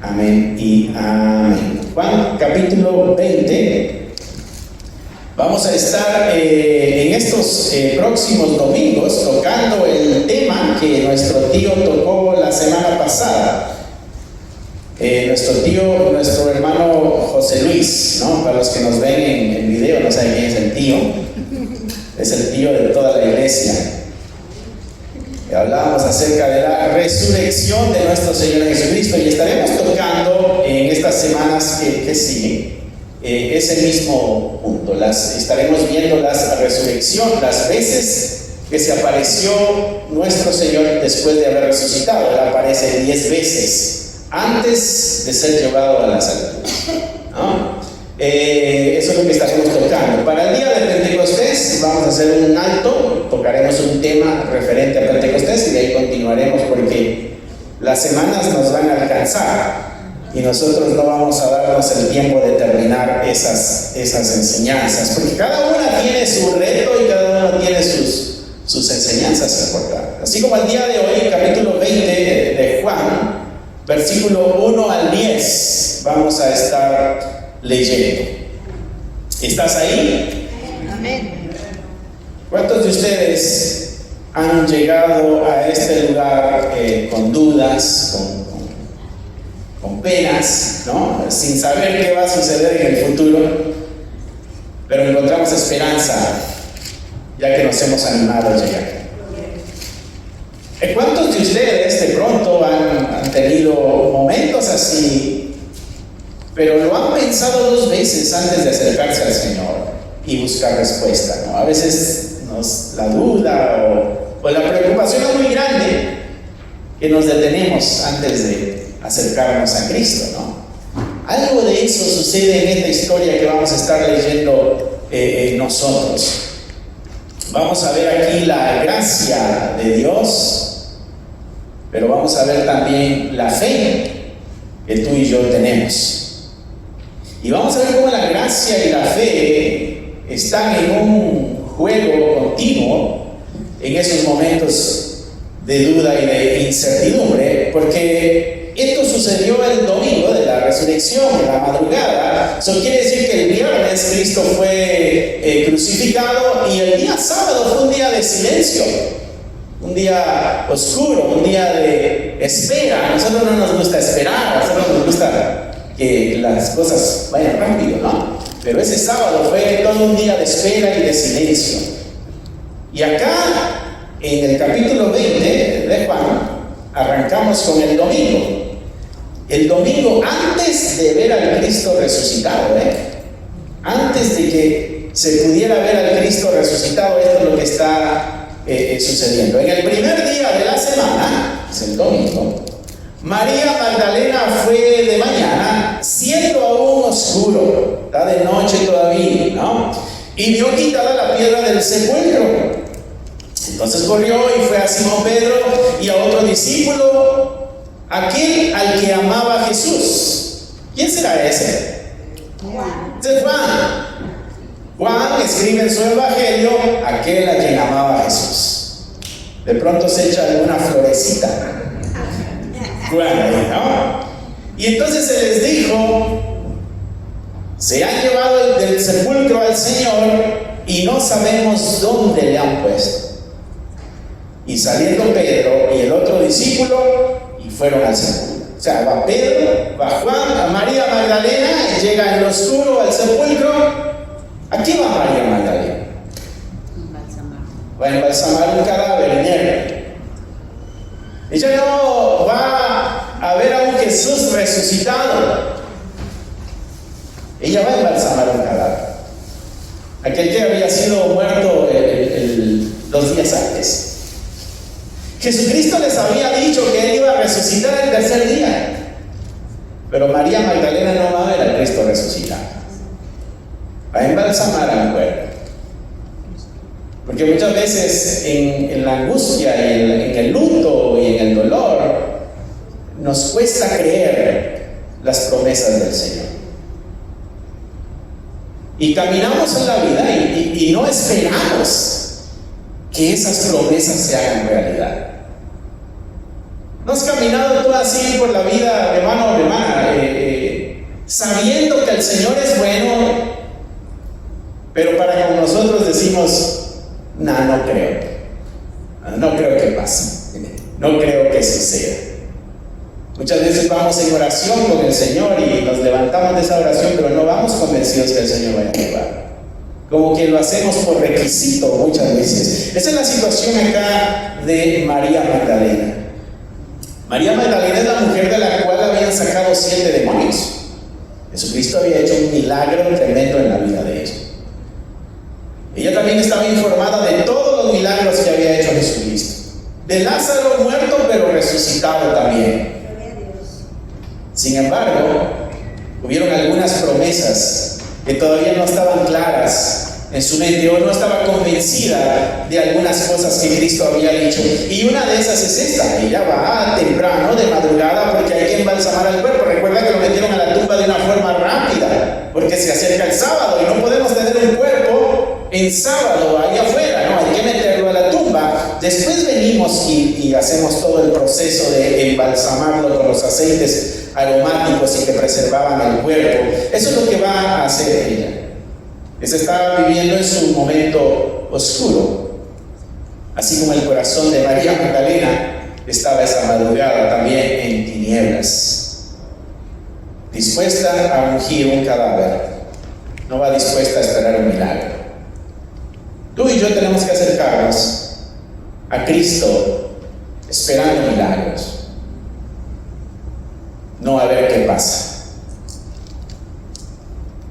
Amén y amén. Juan capítulo 20. Vamos a estar en estos próximos domingos tocando el tema que nuestro tío tocó la semana pasada. Nuestro hermano José Luis, ¿no? Para los que nos ven en el video, no saben quién es el tío. Es el tío de toda la iglesia. Hablábamos acerca de la resurrección de nuestro Señor Jesucristo y estaremos tocando en estas semanas que siguen ese mismo punto. Estaremos viendo la resurrección, las veces que se apareció nuestro Señor después de haber resucitado. Él aparece 10 veces antes de ser llevado a las alturas, ¿no? Eso es lo que estaremos tocando. Para el día de Pentecostés vamos a hacer un alto, tocaremos un tema referente a Pentecostés y de ahí continuaremos porque las semanas nos van a alcanzar y nosotros no vamos a darnos el tiempo de terminar esas enseñanzas, porque cada una tiene su reto y cada una tiene sus enseñanzas importantes. Así como el día de hoy, capítulo 20 de Juan, versículo 1 al 10, vamos a estar leyendo. ¿Estás ahí? Amén. ¿Cuántos de ustedes han llegado a este lugar con dudas, con penas, ¿no? Sin saber qué va a suceder en el futuro, pero encontramos esperanza ya que nos hemos animado a llegar? ¿Cuántos de ustedes de pronto han tenido momentos así, pero lo han pensado 2 veces antes de acercarse al Señor y buscar respuesta, ¿no? A veces la duda o la preocupación es muy grande que nos detenemos antes de acercarnos a Cristo, ¿no? Algo de eso sucede en esta historia que vamos a estar leyendo nosotros. Vamos a ver aquí la gracia de Dios, pero vamos a ver también la fe que tú y yo tenemos. Y vamos a ver cómo la gracia y la fe están en un juego continuo en esos momentos de duda y de incertidumbre, porque esto sucedió el domingo de la resurrección, en la madrugada. Eso quiere decir que el viernes Cristo fue crucificado y el día sábado fue un día de silencio, un día oscuro, un día de espera. A nosotros no nos gusta esperar, a nosotros nos gusta que las cosas vayan rápido, ¿no? Pero ese sábado fue todo un día de espera y de silencio. Y acá, en el capítulo 20 de Juan, arrancamos con el domingo. El domingo antes de ver al Cristo resucitado, antes de que se pudiera ver al Cristo resucitado, esto es lo que está sucediendo. En el primer día de la semana, es el domingo, María Magdalena fue de mañana, siendo aún oscuro, está de noche todavía, ¿no? Y vio quitada la piedra del sepulcro. Entonces corrió y fue a Simón Pedro y a otro discípulo, aquel al que amaba Jesús. ¿Quién será ese? Juan. Es Juan. Juan escribe en su evangelio aquel a quien amaba Jesús. De pronto se echa alguna florecita. Juan, ¿no? Y entonces se les dijo: se han llevado del sepulcro al Señor y no sabemos dónde le han puesto. Y saliendo Pedro y el otro discípulo y fueron al sepulcro. O sea, va Pedro, va Juan, a María Magdalena, y llega en lo oscuro al sepulcro. ¿A qué va María Magdalena? Va a embalsamar un cadáver negro. Ella no va a ver a un Jesús resucitado. Ella va a embalsamar un cadáver. Aquel que había sido muerto 2 días antes. Jesucristo les había dicho que Él iba a resucitar el tercer día. Pero María Magdalena no va a ver al Cristo resucitado. Va a embalsamar al cuerpo. Porque muchas veces en la angustia, en el luto y en el dolor, nos cuesta creer las promesas del Señor. Y caminamos en la vida y no esperamos que esas promesas se hagan realidad. ¿No has caminado tú así por la vida, hermano o hermana? sabiendo que el Señor es bueno, pero para con nosotros decimos, no creo. No creo que pase. No creo que suceda. Muchas veces vamos en oración con el Señor y nos levantamos de esa oración, pero no vamos convencidos que el Señor vaya a actuar. Como que lo hacemos por requisito muchas veces. Esa es la situación acá de María Magdalena. María Magdalena es la mujer de la cual habían sacado 7 demonios. Jesucristo había hecho un milagro tremendo en la vida de ella. Ella también estaba informada de todos los milagros que había hecho Jesucristo. De Lázaro muerto pero resucitado también. Sin embargo, hubieron algunas promesas que todavía no estaban claras en su mente, o no estaba convencida de algunas cosas que Cristo había dicho. Y una de esas es esta: ella va temprano, de madrugada, porque hay que embalsamar al cuerpo. Recuerda que lo metieron a la tumba de una forma rápida, porque se acerca el sábado y no podemos tener un cuerpo en sábado ahí afuera, no, hay que meterlo a la tumba. Después venimos y hacemos todo el proceso de embalsamarlo con los aceites aromáticos y que preservaban el cuerpo. Eso es lo que va a hacer ella. Se estaba viviendo en su momento oscuro, así como el corazón de María Magdalena estaba esa madrugada también en tinieblas, dispuesta a ungir un cadáver. No va dispuesta a esperar un milagro. Tú y yo tenemos que acercarnos a Cristo esperando milagros, no a ver qué pasa.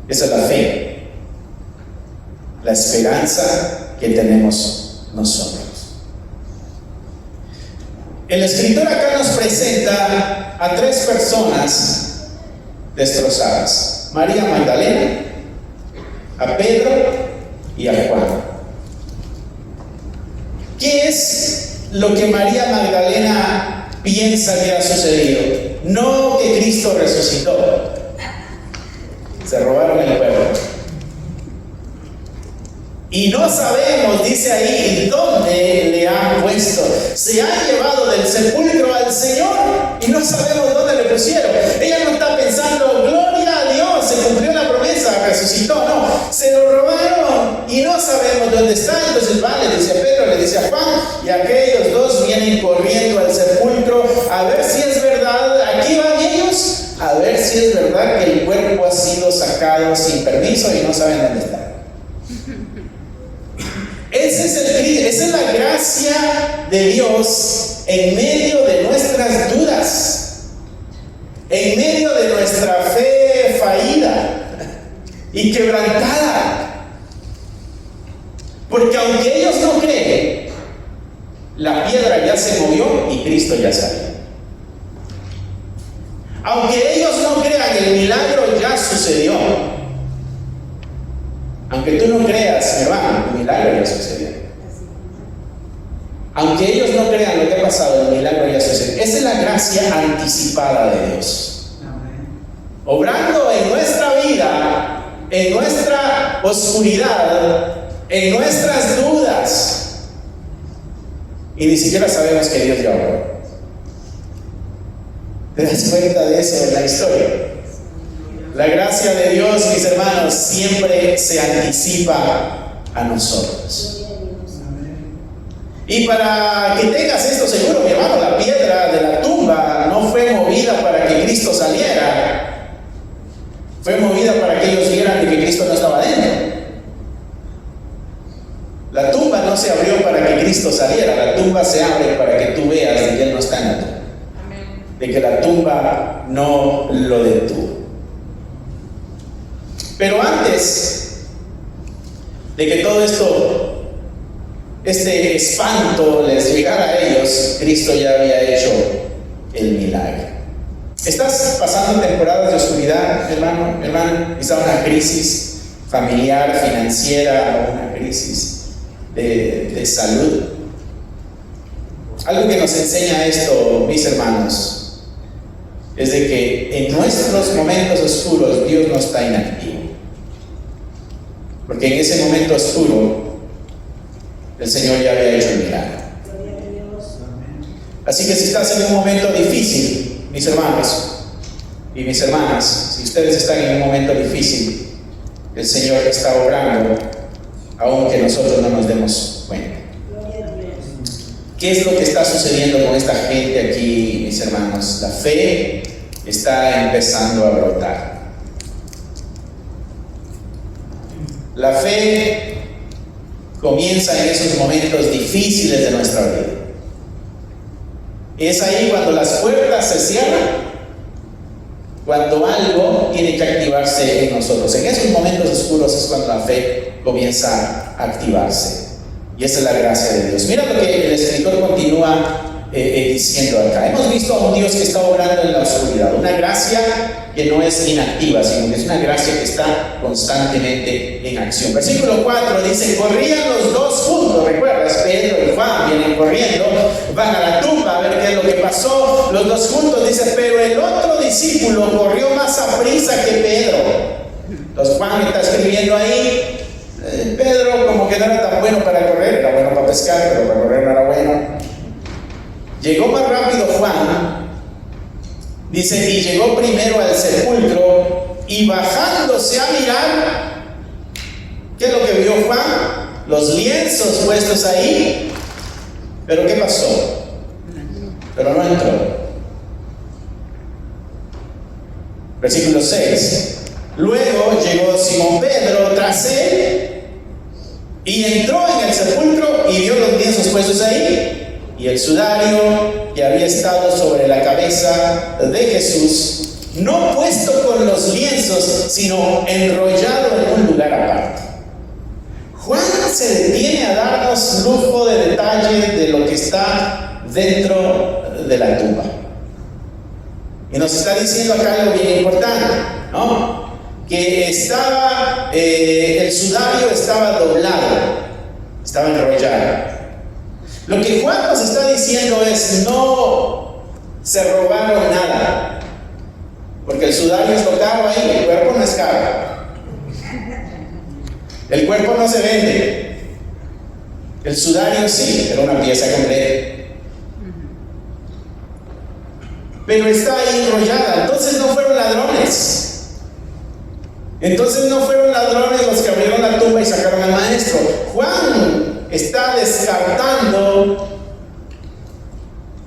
Esa es la fe, la esperanza que tenemos nosotros. El escritor acá nos presenta a 3 personas destrozadas: María Magdalena, a Pedro y a Juan. ¿Qué es lo que María Magdalena piensa que ha sucedido? No que Cristo resucitó. Se robaron el cuerpo. Y no sabemos, dice ahí, dónde le han puesto. Se han llevado del sepulcro al Señor y no sabemos dónde le pusieron. Ella no está pensando, gloria a Dios, se cumplió la promesa, resucitó. No, se lo robaron y no sabemos dónde está. Entonces va, le dice a Pedro, le dice a Juan, y aquellos 2 vienen corriendo al sepulcro a ver si es verdad. Aquí van ellos a ver si es verdad que el cuerpo ha sido sacado sin permiso y no saben dónde está. Esa es la gracia de Dios en medio de nuestras dudas, en medio de nuestra fe fallida y quebrantada. Porque aunque ellos no creen, la piedra ya se movió y Cristo ya salió. Aunque ellos no crean, el milagro ya sucedió. Aunque tú no creas, hermano, el milagro ya sucedió. Aunque ellos no crean lo que ha pasado, el milagro ya sucedió. Esa es la gracia anticipada de Dios. Obrando en nuestra vida, en nuestra oscuridad, en nuestras dudas. Y ni siquiera sabemos que Dios ya obró. ¿Te das cuenta de eso en la historia? La gracia de Dios, mis hermanos, siempre se anticipa a nosotros. Y para que tengas esto seguro, mi hermano, la piedra de la tumba no fue movida para que Cristo saliera. Fue movida para que ellos vieran de que Cristo no estaba dentro. La tumba no se abrió para que Cristo saliera. La tumba se abre para que tú veas de que Él no está en la tumba. De que la tumba no lo detuvo. Pero antes de que todo esto, este espanto les llegara a ellos, Cristo ya había hecho el milagro. ¿Estás pasando temporadas de oscuridad, hermano? Quizá una crisis familiar, financiera, una crisis de salud. Algo que nos enseña esto, mis hermanos, es de que en nuestros momentos oscuros Dios no está inactivo. Porque en ese momento oscuro el Señor ya había hecho el milagro. Así que si estás en un momento difícil, mis hermanos, Y mis hermanas, si ustedes están en un momento difícil, el Señor está obrando, aunque nosotros no nos demos cuenta. ¿Qué es lo que está sucediendo con esta gente aquí, mis hermanos? La fe está empezando a brotar. La fe comienza en esos momentos difíciles de nuestra vida. Es ahí cuando las puertas se cierran, cuando algo tiene que activarse en nosotros. En esos momentos oscuros es cuando la fe comienza a activarse. Y esa es la gracia de Dios. Mira lo que el escritor continúa diciendo acá. Hemos visto a un Dios que está obrando en la oscuridad. Una gracia que no es inactiva, sino que es una gracia que está constantemente en acción. Versículo 4 dice: corrían los dos juntos. ¿Recuerdas? Pedro y Juan vienen corriendo, van a la tumba a ver qué es lo que pasó. Los dos juntos, dice, pero el otro discípulo corrió más aprisa que Pedro. Entonces Juan está escribiendo ahí. Pedro como que no era tan bueno para correr, era bueno para pescar, pero para correr no era bueno. Llegó más rápido Juan, dice, y llegó primero al sepulcro, y bajándose a mirar, ¿qué es lo que vio Juan? Los lienzos puestos ahí. ¿Pero qué pasó? Pero no entró. Versículo 6. Luego llegó Simón Pedro tras él y entró en el sepulcro y vio los lienzos puestos ahí y el sudario que había estado sobre la cabeza de Jesús, no puesto con los lienzos, sino enrollado en un lugar aparte. Juan se detiene a darnos lujo de detalle de lo que está dentro de la tumba. Y nos está diciendo acá algo bien importante, ¿no? Que estaba, el sudario estaba doblado, estaba enrollado. Lo que Juan nos está diciendo es: no se robaron nada, porque el sudario es lo caro ahí, el cuerpo no es caro. El cuerpo no se vende. El sudario sí, era una pieza completa. Pero está ahí enrollada. Entonces no fueron ladrones. Entonces no fueron ladrones los que abrieron la tumba y sacaron al maestro. Juan está descartando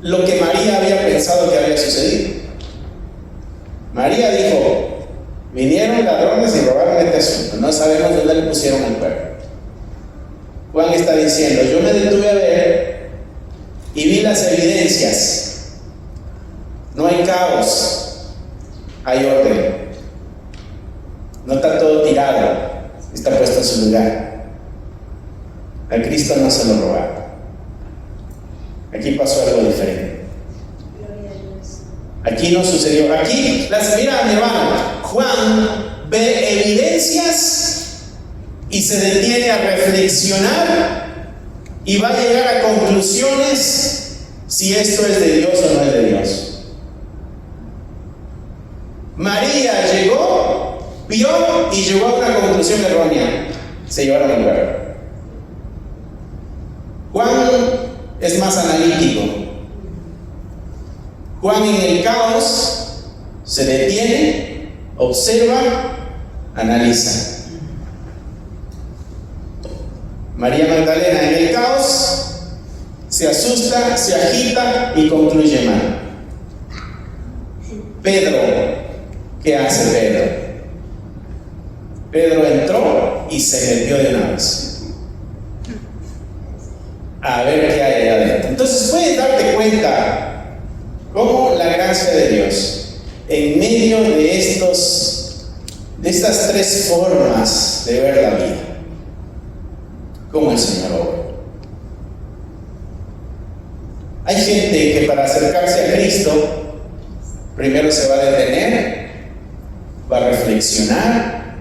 lo que María había pensado que había sucedido. María dijo: vinieron ladrones y robaron este asunto. No sabemos dónde le pusieron el cuerpo. Juan está diciendo: yo me detuve a ver y vi las evidencias. No hay caos, hay orden. No está todo tirado, está puesto en su lugar. A Cristo no se lo robaron. Aquí pasó algo diferente. Aquí no sucedió. Aquí, mira mi hermano, Juan ve evidencias y se detiene a reflexionar y va a llegar a conclusiones si esto es de Dios o no es de Dios. María llegó, vio y llegó a una conclusión errónea. Se llevaron el cuerpo. Juan es más analítico. Juan en el caos se detiene, observa, analiza. María Magdalena en el caos se asusta, se agita y concluye mal. Pedro, ¿qué hace Pedro? Pedro entró y se metió de una vez a ver qué hay ahí adentro. Entonces puedes darte cuenta cómo la gracia de Dios, en medio de estas tres formas de ver la vida, como el Señor obra. Hay gente que para acercarse a Cristo primero se va a detener, va a reflexionar,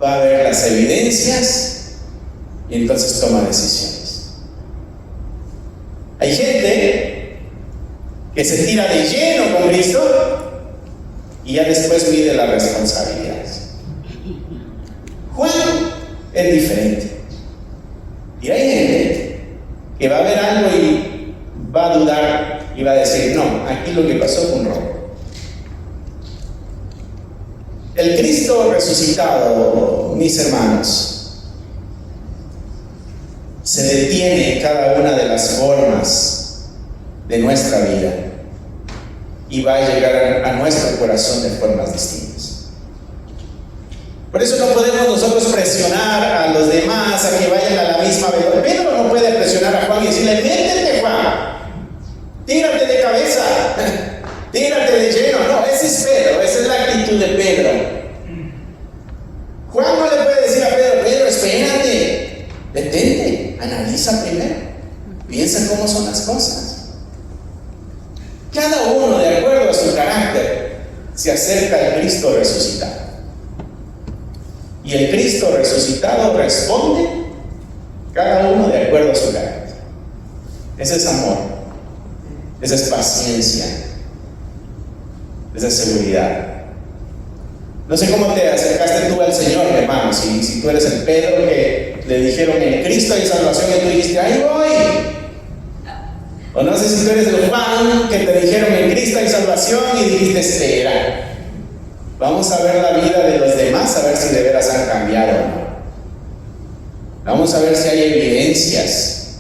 va a ver las evidencias y entonces toma decisiones. Hay gente que se tira de lleno con Cristo y ya después mide las responsabilidades. Juan es diferente. Y hay gente que va a ver algo y va a dudar y va a decir: no, aquí lo que pasó fue un robo. El Cristo resucitado, mis hermanos, se detiene en cada una de las formas de nuestra vida y va a llegar a nuestro corazón de formas distintas. Por eso no podemos nosotros presionar a los demás a que vayan a la misma velocidad. Pedro no puede presionar a Juan y decirle: métete, Juan, tírate de cabeza, tírate de lleno. No, ese es Pedro, esa es la actitud de Pedro. Juan no le puede decir a Pedro: Pedro, espérate, detente, analiza primero, piensa cómo son las cosas. Cada uno, de acuerdo a su carácter, se acerca al Cristo resucitado. Y el Cristo resucitado responde, cada uno de acuerdo a su carácter. Ese es amor, esa es paciencia, esa es seguridad. No sé cómo te acercaste tú al Señor, mi hermano. Si tú eres el Pedro que le dijeron: en Cristo hay salvación, y tú dijiste: ahí voy. O no sé si tú eres el Juan que te dijeron: en Cristo hay salvación, y dijiste: espera, vamos a ver la vida de los demás, a ver si de veras han cambiado o no. Vamos a ver si hay evidencias.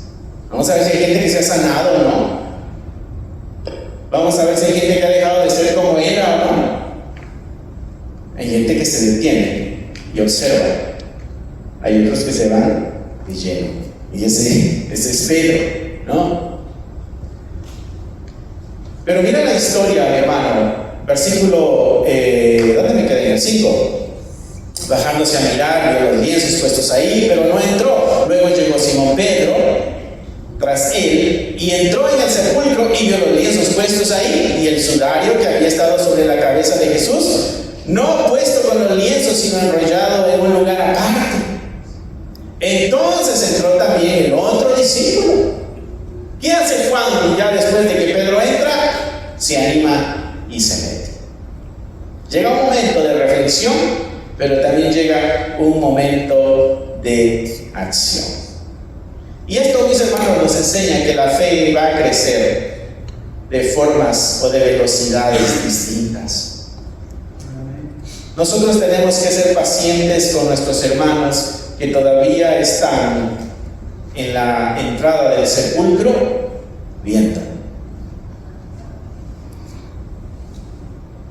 Vamos a ver si hay gente que se ha sanado o no. Vamos a ver si hay gente que ha dejado de ser como era o no. Hay gente que se detiene y observa. Hay otros que se van de lleno. Y ese es Pedro, ¿no? Pero mira la historia, mi hermano. Versículo, ¿dónde me quedé? El 5. Bajándose a mirar, vio los lienzos puestos ahí, pero no entró. Luego llegó Simón Pedro tras él y entró en el sepulcro y vio los lienzos puestos ahí y el sudario que había estado sobre la cabeza de Jesús, no puesto con los lienzos, sino enrollado en un lugar aparte. Entonces entró también el otro discípulo. ¿Qué hace Juan ya después de que Pedro entra? Se anima y se mete. Llega un momento de reflexión, pero también llega un momento de acción. Y esto, mis hermanos, nos enseña que la fe va a crecer de formas o de velocidades distintas. Nosotros tenemos que ser pacientes con nuestros hermanos que todavía están en la entrada del sepulcro viendo.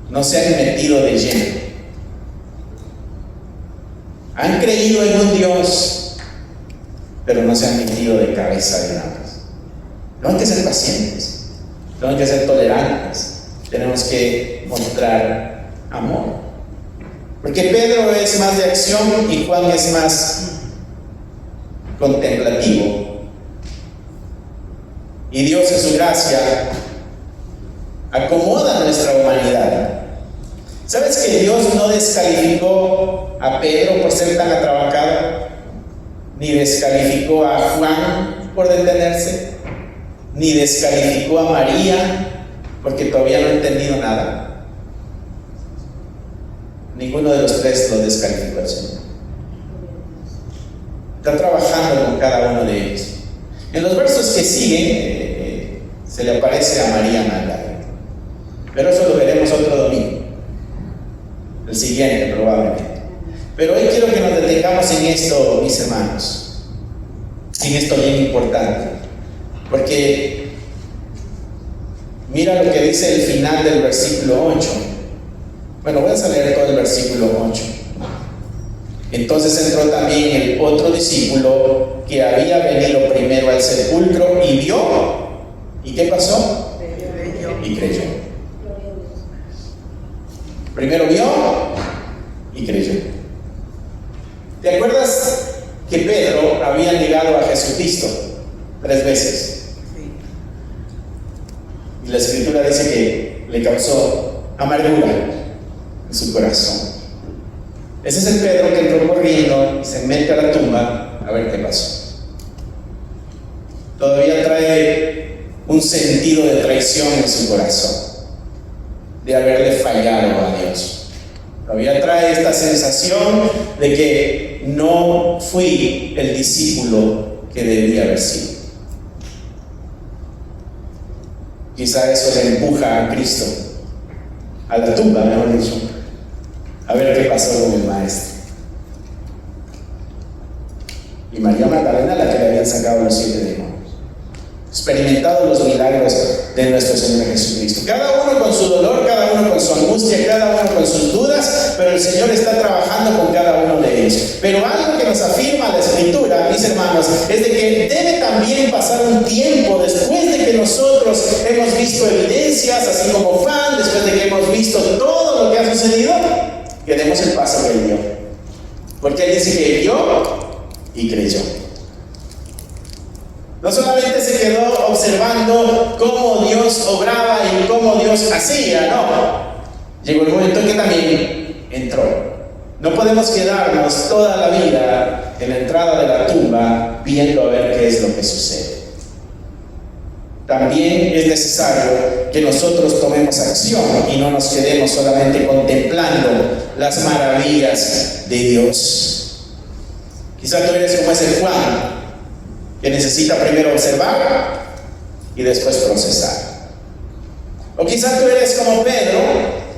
No se han metido de lleno. Han creído en un Dios, pero no se han metido de cabeza de nada. Tenemos que ser pacientes, tenemos que ser tolerantes, tenemos que mostrar amor. Porque Pedro es más de acción y Juan es más contemplativo. Y Dios en su gracia acomoda nuestra humanidad. ¿Sabes que Dios no descalificó a Pedro por ser tan atrabancado? Ni descalificó a Juan por detenerse, ni descalificó a María porque todavía no ha entendido nada. Ninguno de los tres lo descalificó al Señor. Está trabajando con cada uno de ellos. En los versos que siguen se le aparece a María Magdalena, pero eso lo veremos otro domingo, el siguiente probablemente. Pero hoy quiero que nos detengamos en esto, mis hermanos, en esto bien importante, porque mira lo que dice el final del versículo 8. Bueno, voy a leer todo el versículo 8. Entonces entró también el otro discípulo que había venido primero al sepulcro y vio. ¿Y qué pasó? Y creyó. Primero vio y creyó. ¿Te acuerdas que Pedro había negado a Jesucristo 3 veces? Y la Escritura dice que le causó amargura en su corazón. Ese es el Pedro que entró corriendo y se mete a la tumba a ver qué pasó. Todavía trae un sentido de traición en su corazón, de haberle fallado a Dios. Todavía trae esta sensación de que no fui el discípulo que debía haber sido. Quizá eso le empuja a Cristo a la tumba, mejor dicho, A ver qué pasó con el maestro. Y María Magdalena, la que le habían sacado los 7 demonios. Experimentado los milagros de nuestro Señor Jesucristo. Cada uno con su dolor, cada uno con su angustia, cada uno con sus dudas, pero el Señor está trabajando con cada uno de ellos. Pero algo que nos afirma la Escritura, mis hermanos, es de que debe también pasar un tiempo después de que nosotros hemos visto evidencias, así como Juan, después de que hemos visto todo lo que ha sucedido, que demos el paso que Él dio. Porque Él dice que vio y creyó. No solamente se quedó observando cómo Dios obraba y cómo Dios hacía, no. Llegó el momento en que también entró. No podemos quedarnos toda la vida en la entrada de la tumba viendo a ver qué es lo que sucede. También es necesario que nosotros tomemos acción y no nos quedemos solamente contemplando las maravillas de Dios. Quizá tú eres como ese Juan, que necesita primero observar y después procesar. O quizás tú eres como Pedro,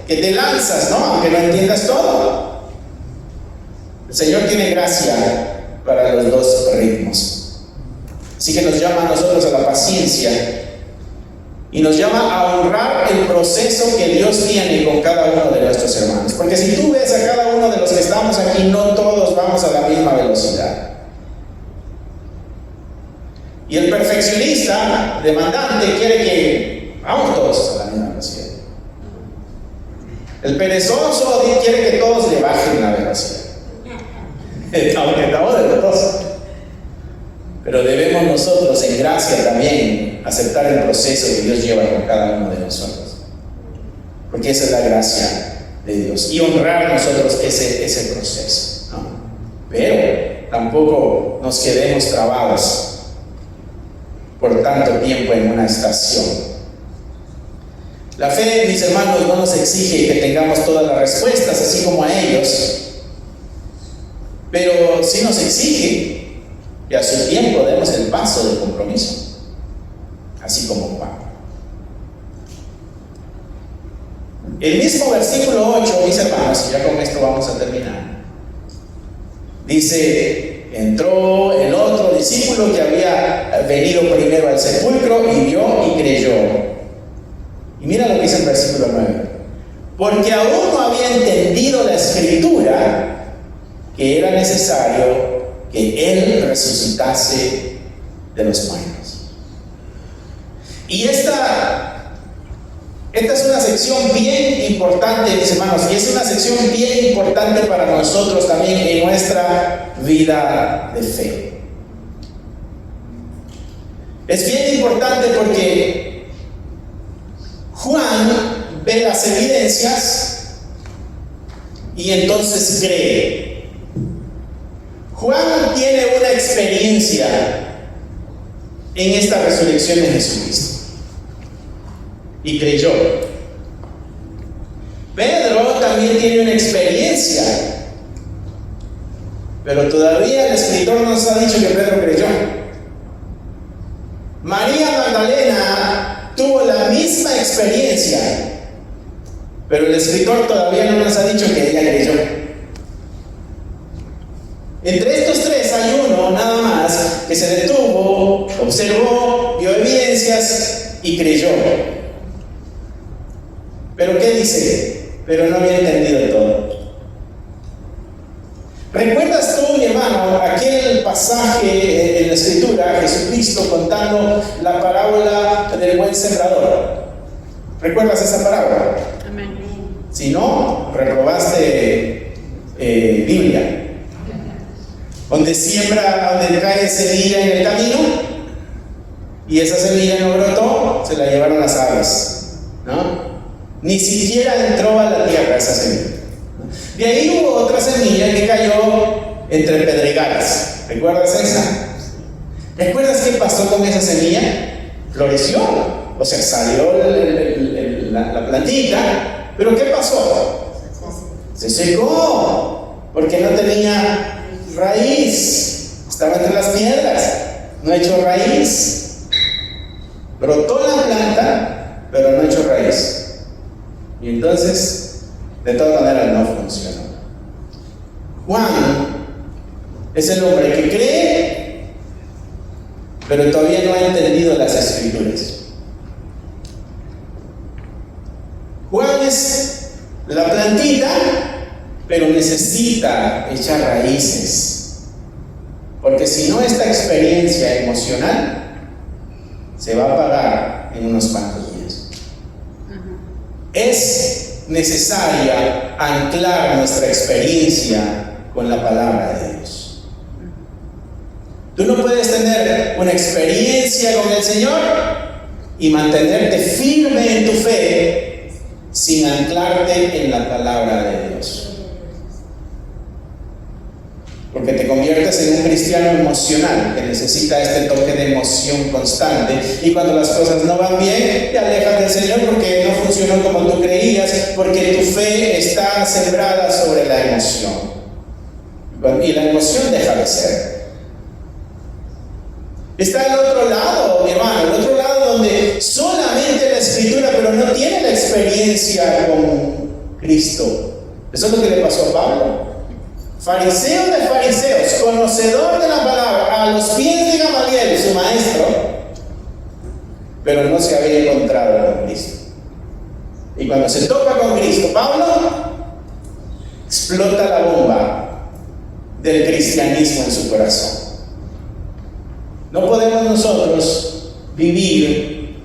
que te lanzas, ¿no? Aunque no entiendas todo. El Señor tiene gracia para los dos ritmos. Así que nos llama a nosotros a la paciencia y nos llama a honrar el proceso que Dios tiene con cada uno de nuestros hermanos. Porque si tú ves a cada uno de los que estamos aquí, no todos vamos a la misma velocidad. Y el perfeccionista, demandante, quiere que vamos todos a la misma velocidad. El perezoso quiere que todos le bajen la velocidad. Aunque estamos de los dos. Pero debemos nosotros, en gracia también, aceptar el proceso que Dios lleva con cada uno de nosotros. Porque esa es la gracia de Dios. Y honrar nosotros ese proceso, ¿no? Pero tampoco nos quedemos trabados por tanto tiempo en una estación. La fe, mis hermanos, no nos exige que tengamos todas las respuestas, así como a ellos, pero sí nos exige que a su tiempo demos el paso del compromiso, así como Juan. El mismo versículo 8, mis hermanos, y ya con esto vamos a terminar, dice: entró el otro discípulo que había venido primero al sepulcro y vio y creyó. Y mira lo que dice el versículo 9. Porque aún no había entendido la Escritura que era necesario que Él resucitase de los muertos. Y esta es una sección bien importante, mis hermanos, y es una sección bien importante para nosotros también en nuestra vida de fe. Es bien importante porque Juan ve las evidencias y entonces cree. Juan tiene una experiencia en esta resurrección de Jesucristo y creyó. Pedro también tiene una experiencia, pero todavía el escritor nos ha dicho que Pedro creyó. María Magdalena tuvo la misma experiencia, pero el escritor todavía no nos ha dicho que ella creyó. Entre estos tres hay uno nada más que se detuvo, observó, vio evidencias y creyó. ¿Pero qué dice? Pero no había entendido todo. ¿Recuerdas tú, mi hermano, aquel pasaje en la Escritura, Jesucristo contando la parábola del buen sembrador? ¿Recuerdas esa parábola? Amén. Si no, reprobaste Biblia. Donde cae semilla en el camino y esa semilla no brotó, se la llevaron las aves, ¿no? Ni siquiera entró a la tierra esa semilla. De ahí hubo otra semilla que cayó entre pedregales. ¿Recuerdas esa? ¿Recuerdas qué pasó con esa semilla? Floreció, o sea, salió la plantita, pero ¿qué pasó? Se secó, porque no tenía raíz, estaba entre las piedras, no ha hecho raíz. Brotó la planta, pero no ha hecho raíz. Y entonces De todas maneras no funcionó. Juan es el hombre que cree, pero todavía no ha entendido las Escrituras. Juan es la plantita, pero necesita echar raíces, porque si no, esta experiencia emocional se va a apagar en unos cuantos días. Es necesaria anclar nuestra experiencia con la palabra de Dios. Tú no puedes tener una experiencia con el Señor y mantenerte firme en tu fe sin anclarte en la palabra de Dios. Porque te conviertes en un cristiano emocional que necesita este toque de emoción constante, y cuando las cosas no van bien te alejas del Señor porque no funcionó como tú creías, porque tu fe está sembrada sobre la emoción, y la emoción deja de ser. Está el otro lado, mi hermano, el otro lado donde solamente la Escritura, pero no tiene la experiencia con Cristo. Eso es lo que le pasó a Pablo. Fariseo de fariseos, conocedor de la palabra, a los pies de Gamaliel, su maestro, pero no se había encontrado con Cristo. Y cuando se topa con Cristo, Pablo, explota la bomba del cristianismo en su corazón. No podemos nosotros vivir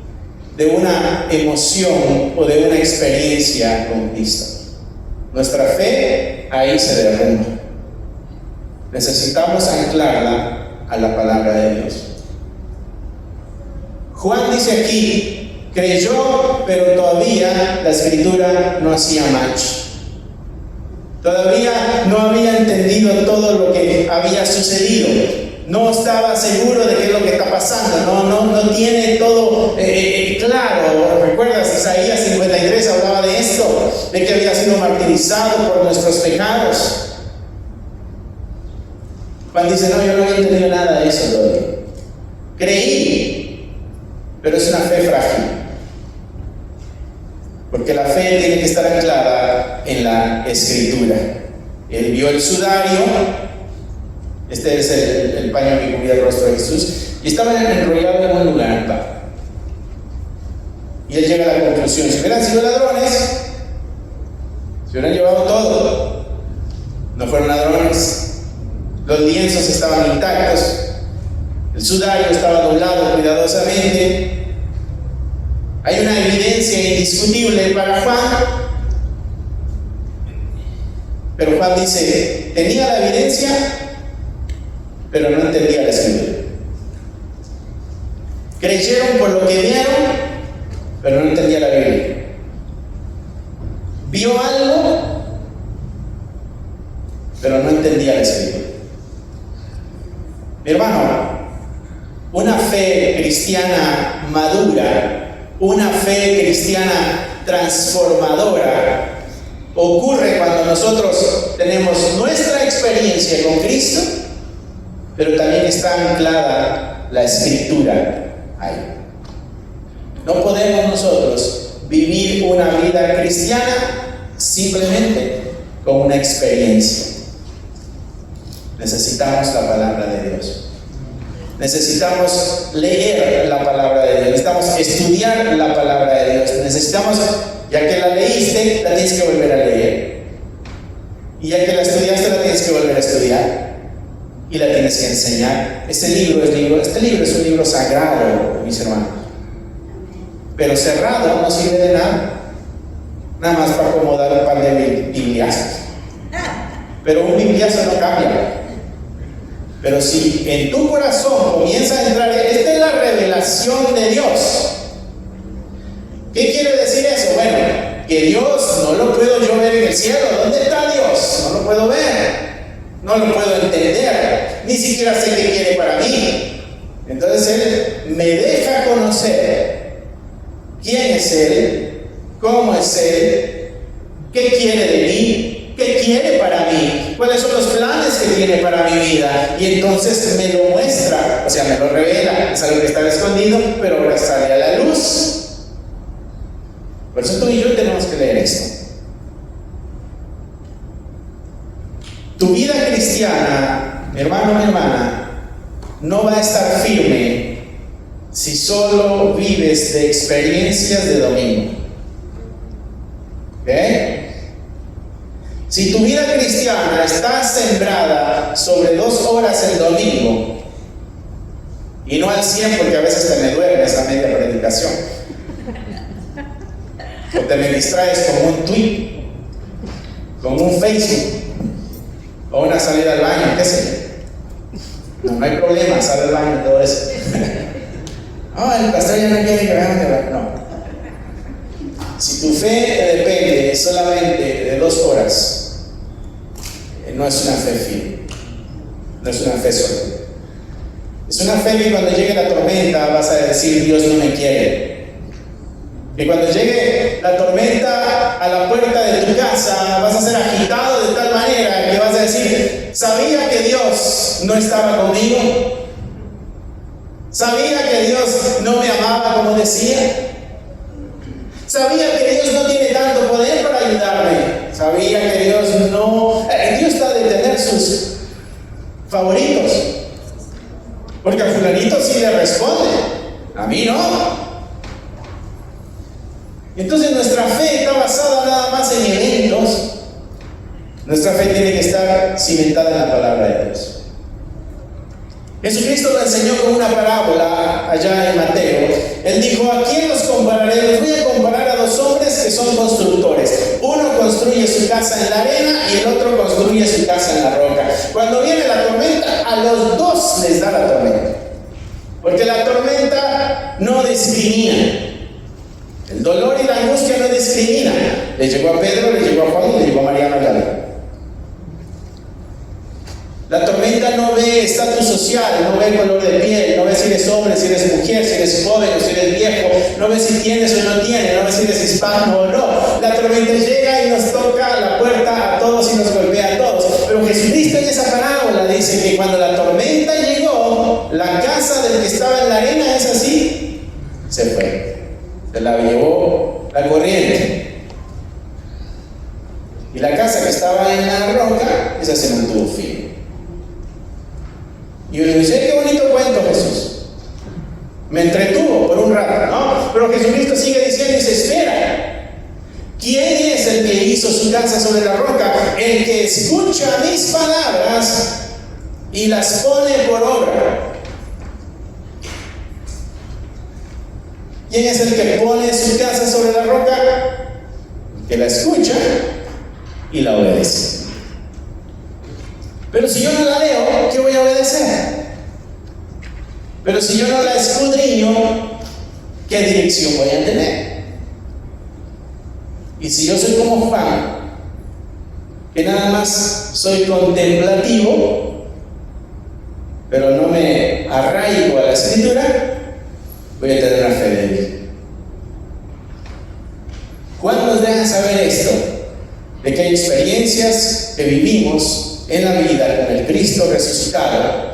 de una emoción o de una experiencia con Cristo. Nuestra fe ahí se derrumba. Necesitamos anclarla a la palabra de Dios. Juan dice aquí, creyó, pero todavía la Escritura no hacía match. Todavía no había entendido todo lo que había sucedido. No estaba seguro de qué es lo que está pasando. No tiene todo claro. ¿Recuerdas? Isaías 53 hablaba de esto, de que había sido martirizado por nuestros pecados. Juan dice, no, yo no había entendido nada de eso todavía. Creí, pero es una fe frágil. Porque la fe tiene que estar anclada en la Escritura. Él vio el sudario. Este es el paño que cubría el rostro de Jesús, y estaba enrollado en un lugar. Y él llega a la conclusión: si hubieran sido ladrones, se hubieran llevado todo. No fueron ladrones. Los lienzos estaban intactos, el sudario estaba doblado cuidadosamente. Hay una evidencia indiscutible para Juan, pero Juan dice, tenía la evidencia, pero no entendía la Escritura. Creyeron por lo que vieron, pero no entendía la Biblia. Vio algo, pero no entendía la Escritura. Mi hermano, una fe cristiana madura, una fe cristiana transformadora, ocurre cuando nosotros tenemos nuestra experiencia con Cristo, pero también está anclada la Escritura ahí. No podemos nosotros vivir una vida cristiana simplemente con una experiencia. Necesitamos la palabra de Dios. Necesitamos leer la palabra de Dios. Necesitamos estudiar la palabra de Dios. Necesitamos, ya que la leíste, la tienes que volver a leer. Y ya que la estudiaste, la tienes que volver a estudiar. Y la tienes que enseñar. Este libro es un libro sagrado, mis hermanos. Pero cerrado no sirve de nada. Nada más para acomodar un par de bibliazos. Pero un bibliazo no cambia. Pero si en tu corazón comienza a entrar, esta es la revelación de Dios. ¿Qué quiere decir eso? Bueno, que Dios no lo puedo yo ver en el cielo. ¿Dónde está Dios? No lo puedo ver. No lo puedo entender. Ni siquiera sé qué quiere para mí. Entonces Él me deja conocer quién es Él, cómo es Él, qué quiere de mí, qué quiere para mí, cuáles son los planes que tiene para mi vida. Y entonces me lo muestra, o sea, me lo revela. Es algo que estaba escondido, pero ahora sale a la luz. Por eso tú y yo tenemos que leer esto. Tu vida cristiana, mi hermano, mi hermana, no va a estar firme si solo vives de experiencias de domingo. ¿Ok? Si tu vida cristiana está sembrada sobre 2 horas el domingo, y no al 100 porque a veces te me duermes a media predicación, o te me distraes con un tweet, con un Facebook, o una salida al baño, qué sé yo. No hay problema, sale al baño y todo eso. El pastor ya no quiere que vayamos al baño. No. Si tu fe depende solamente de 2 horas, no es una fe firme, no es una fe sólida. Es una fe que cuando llegue la tormenta vas a decir: Dios no me quiere. Que cuando llegue la tormenta a la puerta de tu casa vas a ser agitado de tal manera que vas a decir: sabía que Dios no estaba conmigo, sabía que Dios no me amaba como decía, sabía que Dios no tiene tanto poder para ayudarme, sabía que Dios no... Dios está de tener sus favoritos, porque a fulanito sí le responde, a mí no. Entonces nuestra fe está basada nada más en eventos. Nuestra fe tiene que estar cimentada en la palabra de Dios. Jesucristo lo enseñó con una parábola allá en Mateo. Él dijo: ¿a quién los compararé? Les voy a comparar a 2 hombres que son constructores. Uno construye su casa en la arena y el otro construye su casa en la roca. Cuando viene la tormenta, a los 2 les da la tormenta, porque la tormenta no discrimina. El dolor y la angustia no discriminan. Le llegó a Pedro, le llegó a Juan y le llegó a María Magdalena. La tormenta no ve estatus social, no ve color de piel, no ve si eres hombre, si eres mujer, si eres joven o si eres viejo, no ve si tienes o no tienes, no ve si eres hispano o no. La tormenta llega y nos toca la puerta a todos y nos golpea a todos. Pero Jesucristo en esa parábola dice que cuando la tormenta llegó, la casa del que estaba en la arena, es así, se fue. Se la llevó la corriente. Y la casa que estaba en la roca, esa se mantuvo firme. Y uno dice: qué bonito cuento, Jesús. Me entretuvo por un rato, ¿no? Pero Jesucristo sigue diciendo y dice: espera. ¿Quién es el que hizo su casa sobre la roca? El que escucha mis palabras y las pone por obra. ¿Quién es el que pone su casa sobre la roca? El que la escucha y la obedece. Pero si yo no la leo, ¿qué voy a obedecer? Pero si yo no la escudriño, ¿qué dirección voy a tener? Y si yo soy como Juan, que nada más soy contemplativo, pero no me arraigo a la escritura, voy a tener una fe débil. Juan nos deja saber esto, de que hay experiencias que vivimos en la vida con el Cristo resucitado,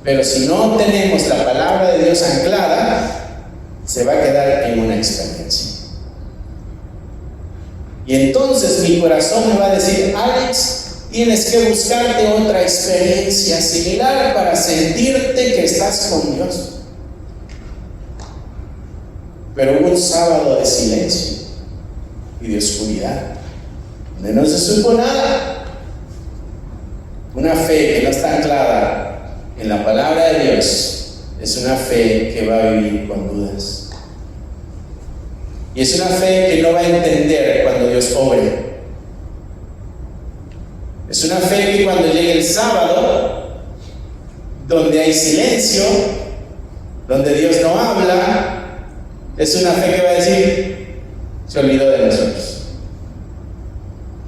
pero si no tenemos la palabra de Dios anclada, se va a quedar en una experiencia. Y entonces mi corazón me va a decir: Alex, tienes que buscarte otra experiencia similar para sentirte que estás con Dios. Pero hubo un sábado de silencio y de oscuridad, donde no se supo nada. Una fe que no está anclada en la palabra de Dios es una fe que va a vivir con dudas. Y es una fe que no va a entender cuando Dios obre. Es una fe que cuando llegue el sábado, donde hay silencio, donde Dios no habla, es una fe que va a decir: se olvidó de nosotros.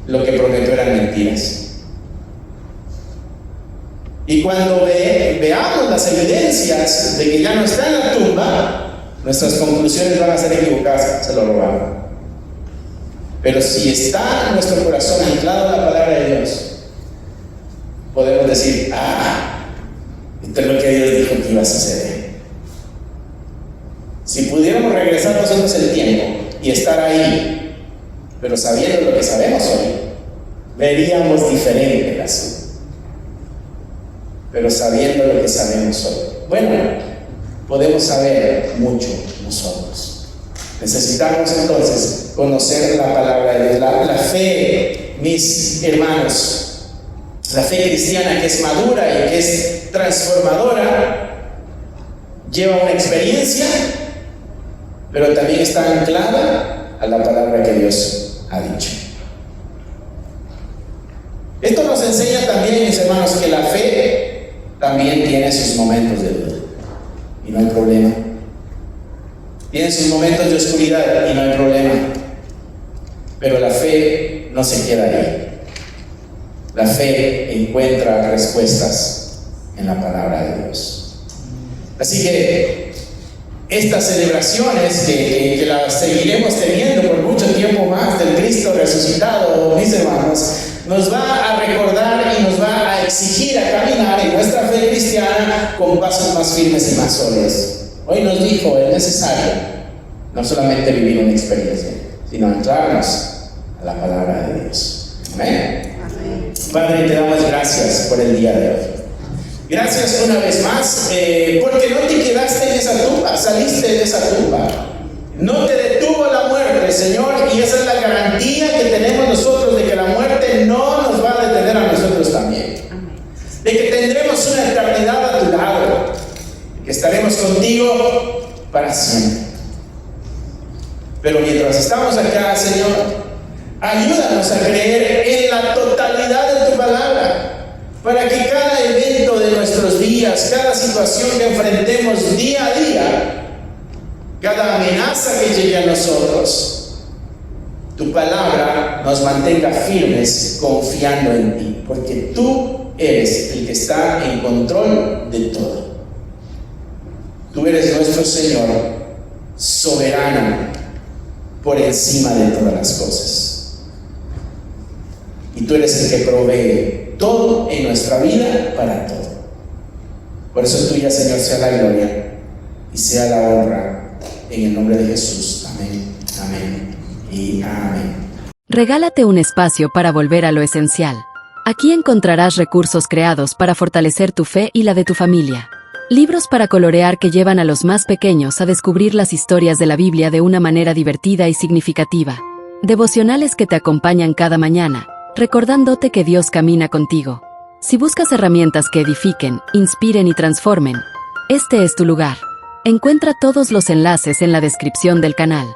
Lo que prometió eran mentiras. Y cuando veamos las evidencias de que ya no está en la tumba, nuestras conclusiones van a ser equivocadas: se lo robaron. Pero si está nuestro corazón anclado en la palabra de Dios, podemos decir: esto es lo que Dios dijo que iba a suceder. Si pudiéramos regresar nosotros el tiempo y estar ahí, pero sabiendo lo que sabemos hoy, veríamos diferente el asunto. pero sabiendo lo que sabemos hoy. Bueno, podemos saber mucho nosotros. Necesitamos entonces conocer la palabra de Dios. La fe, mis hermanos, la fe cristiana que es madura y que es transformadora, lleva una experiencia, pero también está anclada a la palabra que Dios ha dicho. Esto nos enseña también, mis hermanos, que la fe también tiene sus momentos de duda, y no hay problema. Tiene sus momentos de oscuridad, y no hay problema. Pero la fe no se queda ahí. La fe encuentra respuestas en la palabra de Dios. Así que estas celebraciones que las seguiremos teniendo por mucho tiempo más del Cristo resucitado, mis hermanos, nos va a recordar y nos va a exigir a caminar en nuestra fe cristiana con pasos más firmes y más sólidos. Hoy nos dijo, es necesario no solamente vivir una experiencia, sino anclarnos a la palabra de Dios. Amén. Amén. Padre, te damos gracias por el día de hoy. Gracias una vez más, porque no te quedaste en esa tumba, saliste de esa tumba. No te detuvo la muerte, Señor, y esa es la garantía que tenemos nosotros de que la muerte no nos va a detener a nosotros también. De que tendremos una eternidad a tu lado, que estaremos contigo para siempre. Pero mientras estamos acá, Señor, ayúdanos a creer en la totalidad de tu palabra, para que cada evento de nuestros días, cada situación que enfrentemos día a día, cada amenaza que llegue a nosotros, tu palabra nos mantenga firmes confiando en ti, porque tú eres el que está en control de todo. Tú eres nuestro Señor, soberano, por encima de todas las cosas. Y tú eres el que provee todo en nuestra vida para todo. Por eso tuya, Señor, sea la gloria y sea la honra. En el nombre de Jesús. Amén, amén y amén. Regálate un espacio para volver a lo esencial. Aquí encontrarás recursos creados para fortalecer tu fe y la de tu familia. Libros para colorear que llevan a los más pequeños a descubrir las historias de la Biblia de una manera divertida y significativa. Devocionales que te acompañan cada mañana, recordándote que Dios camina contigo. Si buscas herramientas que edifiquen, inspiren y transformen, este es tu lugar. Encuentra todos los enlaces en la descripción del canal.